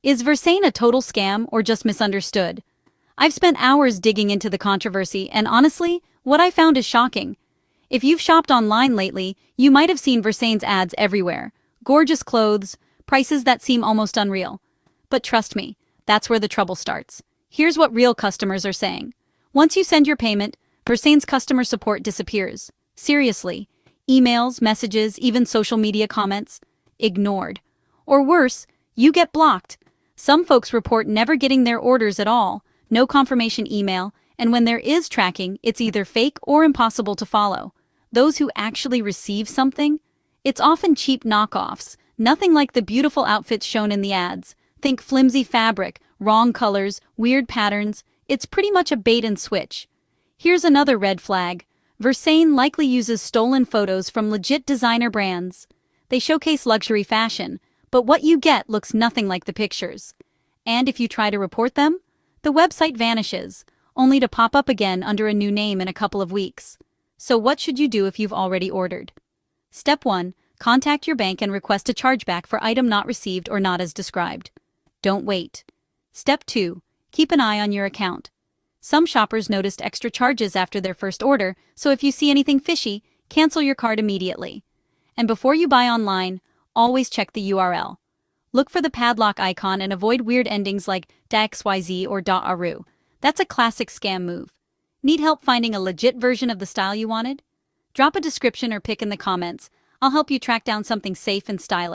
Is Versaine a total scam or just misunderstood? I've spent hours digging into the controversy, and honestly, what I found is shocking. If you've shopped online lately, you might have seen Versaine's ads everywhere. Gorgeous clothes, prices that seem almost unreal. But trust me, that's where the trouble starts. Here's what real customers are saying. Once you send your payment, Versaine's customer support disappears. Seriously. Emails, messages, even social media comments, ignored. Or worse, you get blocked. Some folks report never getting their orders at all, no confirmation email, and when there is tracking, it's either fake or impossible to follow. Those who actually receive something? It's often cheap knockoffs, nothing like the beautiful outfits shown in the ads. Think flimsy fabric, wrong colors, weird patterns. It's pretty much a bait and switch. Here's another red flag. Versaine likely uses stolen photos from legit designer brands. They showcase luxury fashion, but what you get looks nothing like the pictures. And if you try to report them, the website vanishes, only to pop up again under a new name in a couple of weeks. So what should you do if you've already ordered? Step 1. Contact your bank and request a chargeback for item not received or not as described. Don't wait. Step 2. Keep an eye on your account. Some shoppers noticed extra charges after their first order, so if you see anything fishy, cancel your cart immediately. And before you buy online, always check the URL. Look for the padlock icon and avoid weird endings like .xyz or .aru. That's a classic scam move. Need help finding a legit version of the style you wanted? Drop a description or pic in the comments. I'll help you track down something safe and stylish.